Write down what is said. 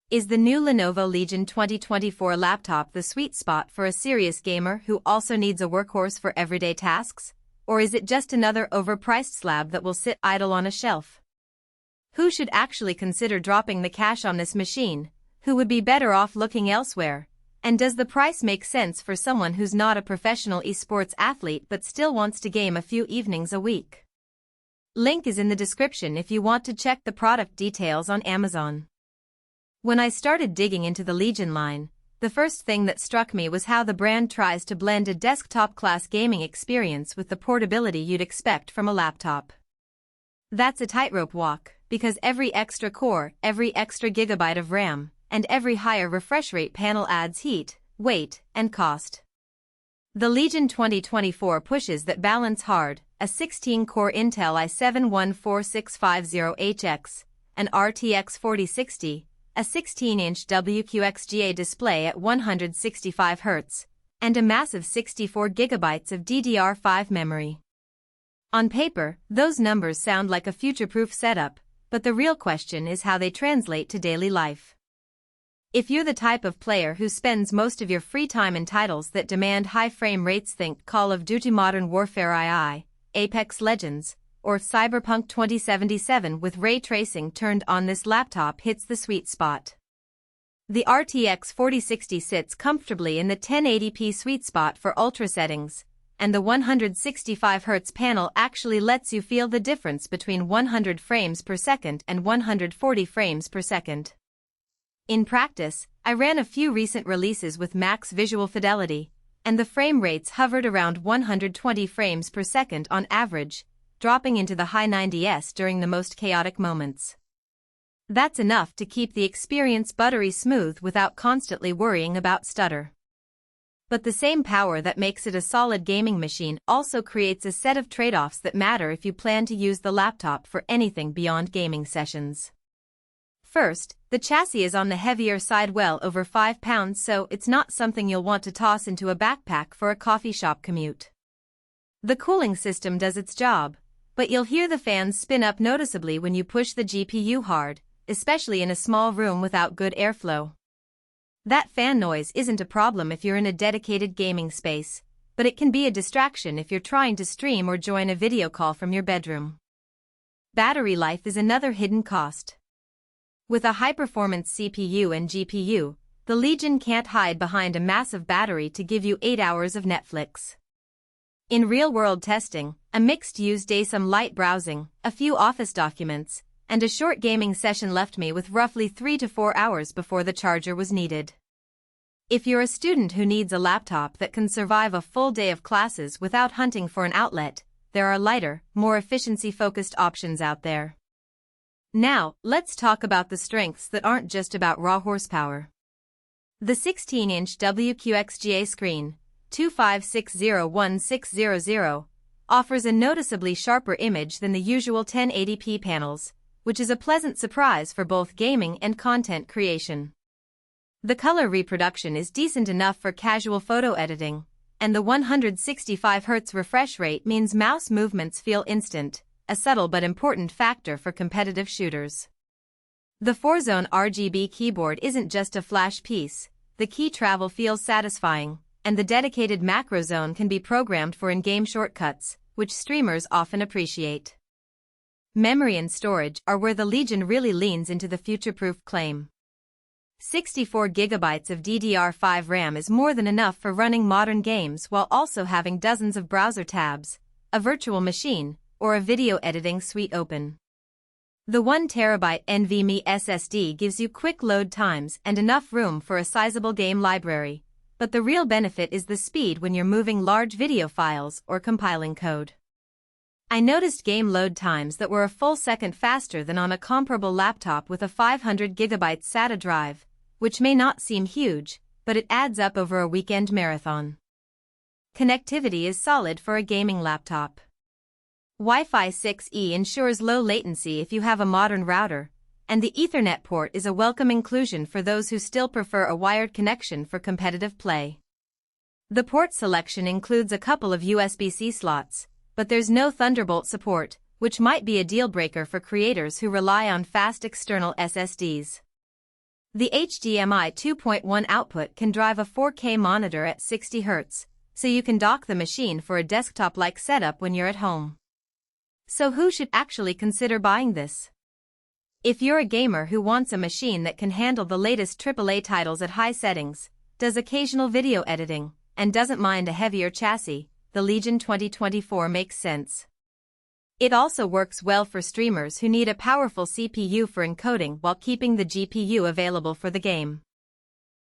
Is the new Lenovo Legion 2024 laptop the sweet spot for a serious gamer who also needs a workhorse for everyday tasks? Or is it just another overpriced slab that will sit idle on a shelf? Who should actually consider dropping the cash on this machine? Who would be better off looking elsewhere? And does the price make sense for someone who's not a professional esports athlete but still wants to game a few evenings a week? Link is in the description if you want to check the product details on Amazon. When I started digging into the Legion line, the first thing that struck me was how the brand tries to blend a desktop-class gaming experience with the portability you'd expect from a laptop. That's a tightrope walk, because every extra core, every extra gigabyte of RAM, and every higher refresh rate panel adds heat, weight, and cost. The Legion 2024 pushes that balance hard: a 16-core Intel i7-14650HX, an RTX 4060, a 16-inch WQXGA display at 165 Hz, and a massive 64 GB of DDR5 memory. On paper, those numbers sound like a future-proof setup, but the real question is how they translate to daily life. If you're the type of player who spends most of your free time in titles that demand high frame rates, think Call of Duty Modern Warfare II, Apex Legends, or Cyberpunk 2077 with ray tracing turned on, this laptop hits the sweet spot. The RTX 4060 sits comfortably in the 1080p sweet spot for ultra settings, and the 165 Hz panel actually lets you feel the difference between 100 frames per second and 140 frames per second. In practice, I ran a few recent releases with max visual fidelity, and the frame rates hovered around 120 frames per second on average, dropping into the high 90s during the most chaotic moments. That's enough to keep the experience buttery smooth without constantly worrying about stutter. But the same power that makes it a solid gaming machine also creates a set of trade-offs that matter if you plan to use the laptop for anything beyond gaming sessions. First, the chassis is on the heavier side, well over 5 pounds, so it's not something you'll want to toss into a backpack for a coffee shop commute. The cooling system does its job, but you'll hear the fans spin up noticeably when you push the GPU hard, especially in a small room without good airflow. That fan noise isn't a problem if you're in a dedicated gaming space, but it can be a distraction if you're trying to stream or join a video call from your bedroom. Battery life is another hidden cost. With a high-performance CPU and GPU, the Legion can't hide behind a massive battery to give you 8 hours of Netflix. In real-world testing, a mixed-use day, some light browsing, a few office documents, and a short gaming session left me with roughly 3 to 4 hours before the charger was needed. If you're a student who needs a laptop that can survive a full day of classes without hunting for an outlet, there are lighter, more efficiency-focused options out there. Now, let's talk about the strengths that aren't just about raw horsepower. The 16-inch WQXGA screen, 25601600, offers a noticeably sharper image than the usual 1080p panels, which is a pleasant surprise for both gaming and content creation. The color reproduction is decent enough for casual photo editing, and the 165 Hz refresh rate means mouse movements feel instant, a subtle but important factor for competitive shooters. The 4-zone RGB keyboard isn't just a flash piece, the key travel feels satisfying, and the dedicated macro zone can be programmed for in-game shortcuts, which streamers often appreciate. Memory and storage are where the Legion really leans into the future-proof claim. 64 GB of DDR5 RAM is more than enough for running modern games while also having dozens of browser tabs, a virtual machine, or a video editing suite open. The 1TB NVMe SSD gives you quick load times and enough room for a sizable game library, but the real benefit is the speed when you're moving large video files or compiling code. I noticed game load times that were a full second faster than on a comparable laptop with a 500 GB SATA drive, which may not seem huge, but it adds up over a weekend marathon. Connectivity is solid for a gaming laptop. Wi-Fi 6E ensures low latency if you have a modern router, and the Ethernet port is a welcome inclusion for those who still prefer a wired connection for competitive play. The port selection includes a couple of USB-C slots, but there's no Thunderbolt support, which might be a deal breaker for creators who rely on fast external SSDs. The HDMI 2.1 output can drive a 4K monitor at 60 Hz, so you can dock the machine for a desktop-like setup when you're at home. So who should actually consider buying this? If you're a gamer who wants a machine that can handle the latest AAA titles at high settings, does occasional video editing, and doesn't mind a heavier chassis, the Legion 2024 makes sense. It also works well for streamers who need a powerful CPU for encoding while keeping the GPU available for the game.